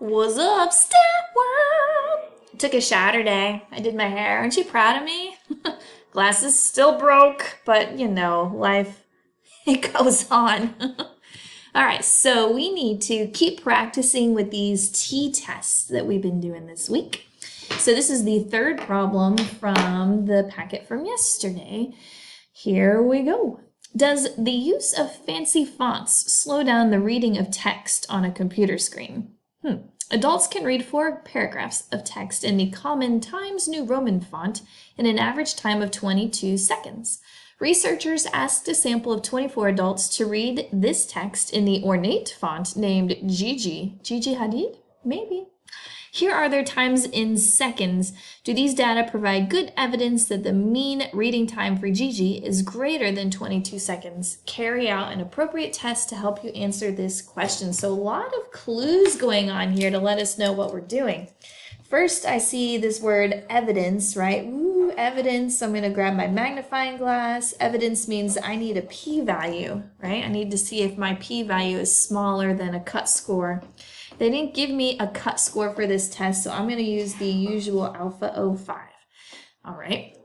What's up, Stat World? Took a shower day. I did my hair. Aren't you proud of me? Glasses still broke, but you know, life, it goes on. All right, so we need to keep practicing with these t-tests that we've been doing this week. So this is the third problem from the packet from yesterday. Here we go. Does the use of fancy fonts slow down the reading of text on a computer screen? Adults can read 4 paragraphs of text in the common Times New Roman font in an average time of 22 seconds. Researchers asked a sample of 24 adults to read this text in the ornate font named Gigi. Gigi Hadid? Maybe. Here are their times in seconds. Do these data provide good evidence that the mean reading time for Gigi is greater than 22 seconds? Carry out an appropriate test to help you answer this question. So a lot of clues going on here to let us know what we're doing. First, I see this word evidence, right? Ooh, evidence. So I'm going to grab my magnifying glass. Evidence means I need a p-value, right? I need to see if my p-value is smaller than a cut score. They didn't give me a cut score for this test, so I'm going to use the usual alpha 05. All right.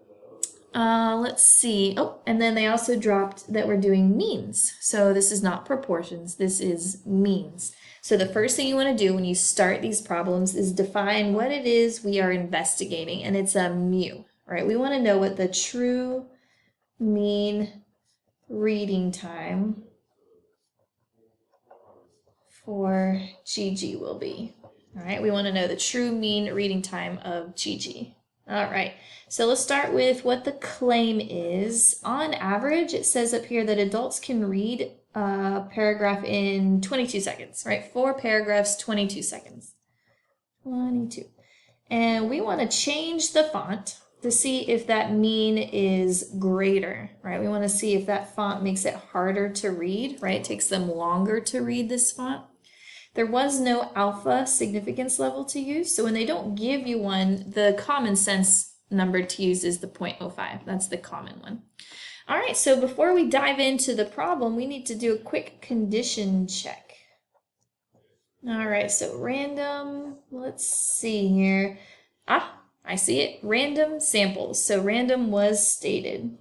Let's see. Oh, and then they also dropped that we're doing means. So this is not proportions. This is means. So the first thing you want to do when you start these problems is define what it is we are investigating, and it's a mu, right? We want to know what the true mean reading time for Gigi will be. All right, we want to know the true mean reading time of Gigi. All right, so let's start with what the claim is. On average, it says up here that adults can read a paragraph in 22 seconds, right? 4 paragraphs, 22 seconds. 22. And we want to change the font to see if that mean is greater, right? We want to see if that font makes it harder to read, right? It takes them longer to read this font. There was no alpha significance level to use, so when they don't give you one, the common sense number to use is the 0.05. That's the common one. All right, so before we dive into the problem, we need to do a quick condition check. All right, so random, let's see here. Ah, I see it, random samples. So random was stated.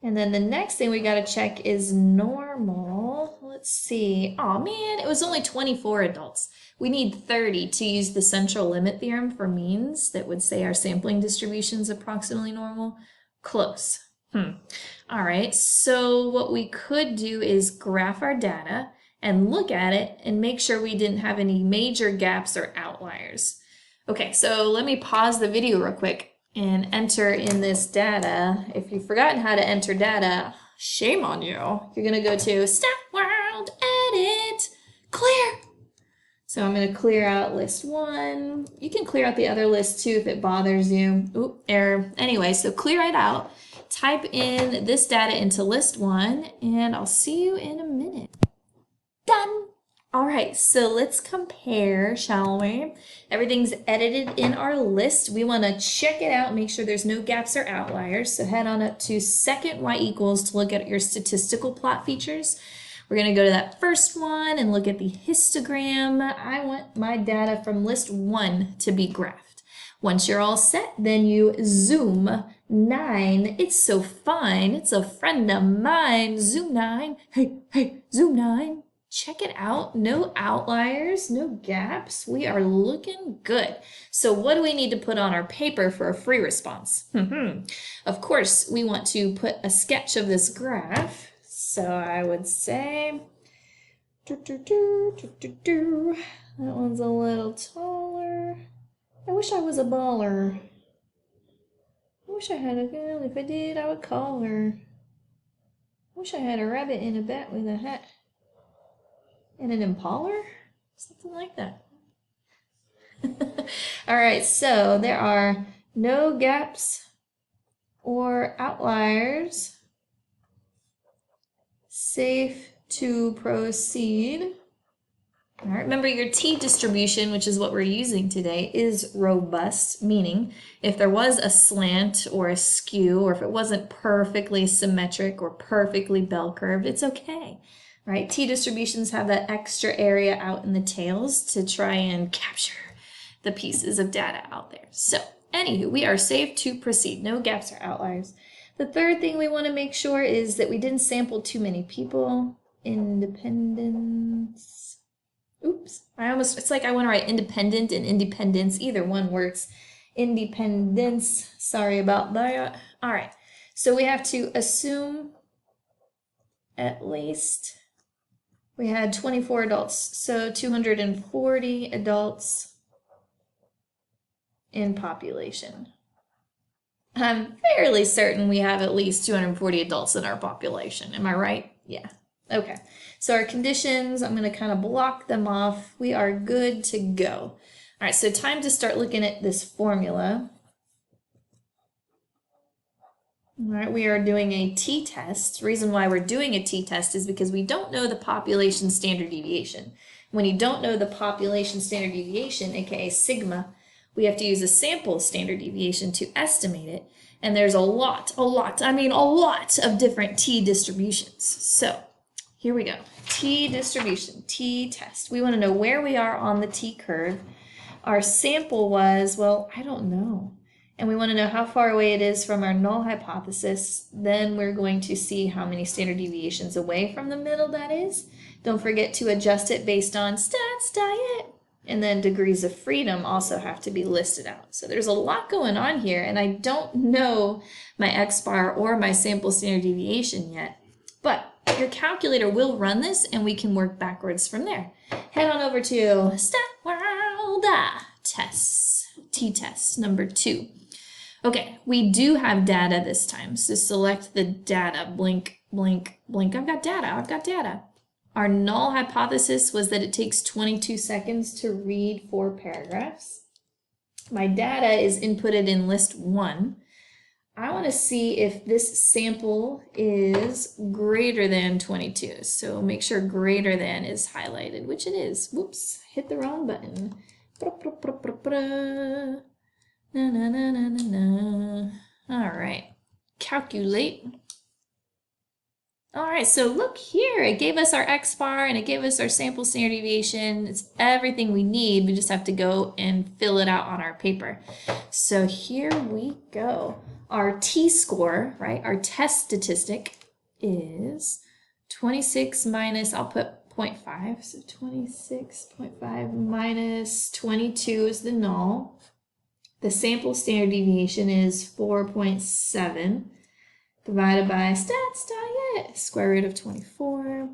And then the next thing we got to check is normal. Let's see. Oh man, it was only 24 adults. We need 30 to use the central limit theorem for means that would say our sampling distribution is approximately normal. Close. All right, so what we could do is graph our data and look at it and make sure we didn't have any major gaps or outliers. Okay, so let me pause the video real quick and enter in this data. If you've forgotten how to enter data, shame on you. You're gonna go to Stat World, Edit, Clear. So I'm gonna clear out list 1. You can clear out the other list too if it bothers you. Oop, error. Anyway, so clear it out. Type in this data into list 1, and I'll see you in a minute. Done. All right, so let's compare, shall we? Everything's edited in our list. We want to check it out, make sure there's no gaps or outliers. So head on up to second y equals to look at your statistical plot features. We're going to go to that first one and look at the histogram. I want my data from list 1 to be graphed. Once you're all set, then you zoom 9. It's so fine. It's a friend of mine. Zoom 9. Hey, hey, zoom 9. Check it out. No outliers, no gaps. We are looking good. So what do we need to put on our paper for a free response? Of course, we want to put a sketch of this graph. So I would say, that one's a little taller. I wish I was a baller. I wish I had a girl. If I did, I would call her. I wish I had a rabbit in a bat with a hat. And an impaler? Something like that. All right, so there are no gaps or outliers. Safe to proceed. All right, remember your t-distribution, which is what we're using today, is robust, meaning if there was a slant or a skew, or if it wasn't perfectly symmetric or perfectly bell-curved, it's okay. right? T-distributions have that extra area out in the tails to try and capture the pieces of data out there. So, anywho, we are safe to proceed. No gaps or outliers. The third thing we want to make sure is that we didn't sample too many people. Independence. Oops. It's like I want to write independent and independence. Either one works. Independence. Sorry about that. All right. So we have to assume at least we had 24 adults. So 240 adults in population. I'm fairly certain we have at least 240 adults in our population. Am I right? Yeah. Okay. So our conditions, I'm going to kind of block them off. We are good to go. All right, so time to start looking at this formula. All right, we are doing a t-test. The reason why we're doing a t-test is because we don't know the population standard deviation. When you don't know the population standard deviation, aka sigma, we have to use a sample standard deviation to estimate it. And there's a lot of different t-distributions. So here we go. T-distribution, t-test. We want to know where we are on the t-curve. Our sample was, well, I don't know. And we want to know how far away it is from our null hypothesis. Then we're going to see how many standard deviations away from the middle that is. Don't forget to adjust it based on stats diet. And then degrees of freedom also have to be listed out. So there's a lot going on here, and I don't know my x-bar or my sample standard deviation yet. But your calculator will run this, and we can work backwards from there. Head on over to StatWorld tests, t-test number 2. Okay, we do have data this time, so select the data, blink, blink, blink. I've got data. Our null hypothesis was that it takes 22 seconds to read 4 paragraphs. My data is inputted in list 1. I want to see if this sample is greater than 22. So make sure greater than is highlighted, which it is. Whoops, hit the wrong button. All right, calculate. All right, so look here, it gave us our x-bar and it gave us our sample standard deviation. It's everything we need. We just have to go and fill it out on our paper. So here we go. Our t-score, right, our test statistic is 26 minus, I'll put 0.5, so 26.5 minus 22 is the null. The sample standard deviation is 4.7. divided by stats diet, square root of 24.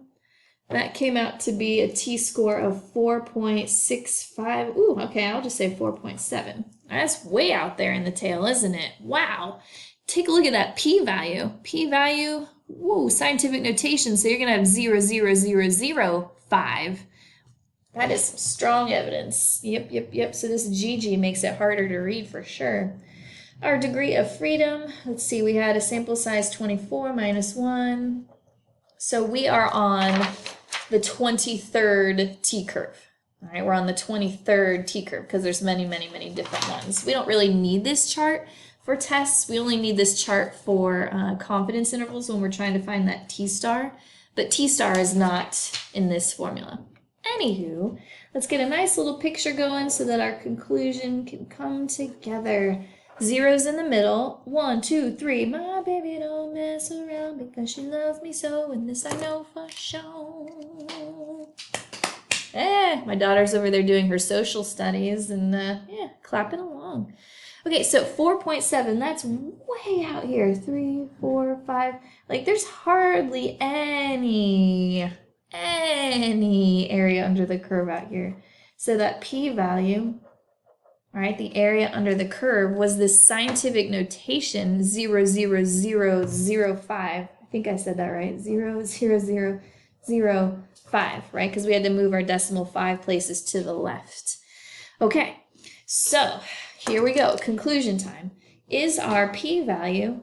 That came out to be a t-score of 4.65. Ooh, okay, I'll just say 4.7. That's way out there in the tail, isn't it? Wow. Take a look at that p-value. P-value, whoa, scientific notation, so you're going to have 0.0005. That is some strong evidence. Yep. So this GG makes it harder to read for sure. Our degree of freedom, let's see, we had a sample size 24 minus 1. So we are on the 23rd t-curve. All right, we're on the 23rd t-curve because there's many different ones. We don't really need this chart for tests. We only need this chart for confidence intervals when we're trying to find that t-star. But t-star is not in this formula. Anywho, let's get a nice little picture going so that our conclusion can come together. Zeros in the middle. 1, 2, 3. My baby don't mess around because she loves me so, and this I know for sure. My daughter's over there doing her social studies and clapping along. Okay, so 4.7, that's way out here. 3, 4, 5. Like there's hardly any area under the curve out here. So that p-value, all right, the area under the curve was this scientific notation 0.0005. I think I said that right. 0.0005, right? Because we had to move our decimal 5 places to the left. Okay, so here we go. Conclusion time. Is our p-value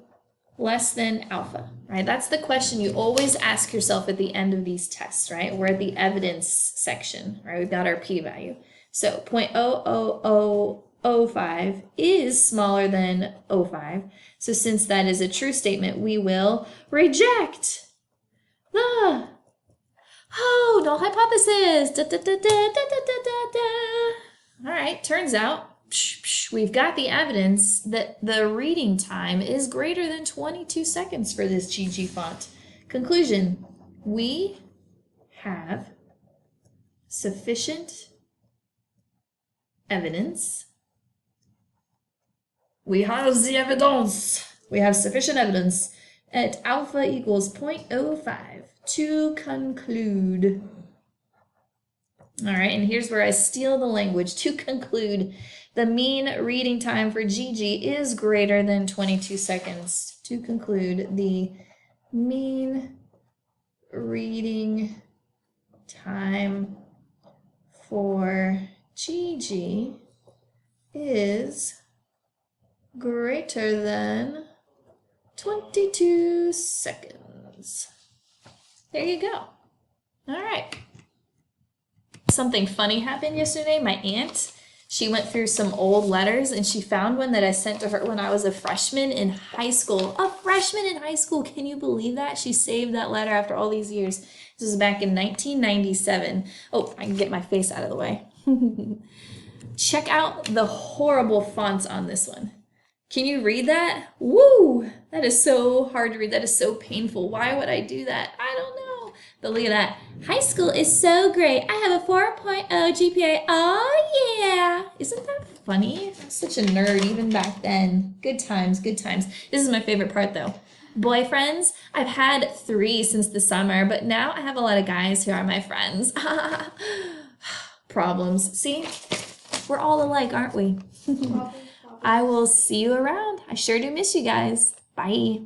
less than alpha, right? That's the question you always ask yourself at the end of these tests, right? We're at the evidence section, right? We've got our p-value. So 0.00005 is smaller than 0.05. So since that is a true statement, we will reject the Oh, null hypothesis. Da, da, da, da, da, da, da, da. All right, turns out we've got the evidence that the reading time is greater than 22 seconds for this GG font. Conclusion, we have sufficient evidence. We have the evidence. We have sufficient evidence at alpha equals 0.05 to conclude. All right, and here's where I steal the language. To conclude, the mean reading time for GG is greater than 22 seconds. To conclude, the mean reading time for GG is greater than 22 seconds. There you go. All right. Something funny happened yesterday. My aunt, she went through some old letters and she found one that I sent to her when I was a freshman in high school. A freshman in high school. Can you believe that? She saved that letter after all these years. This was back in 1997. Oh, I can get my face out of the way. Check out the horrible fonts on this one. Can you read that? Woo! That is so hard to read. That is so painful. Why would I do that? I don't know. But look at that. High school is so great. I have a 4.0 GPA. Oh, yeah. Isn't that funny? I was such a nerd even back then. Good times, good times. This is my favorite part, though. Boyfriends, I've had 3 since the summer, but now I have a lot of guys who are my friends. Problems. See? We're all alike, aren't we? I will see you around. I sure do miss you guys. Bye.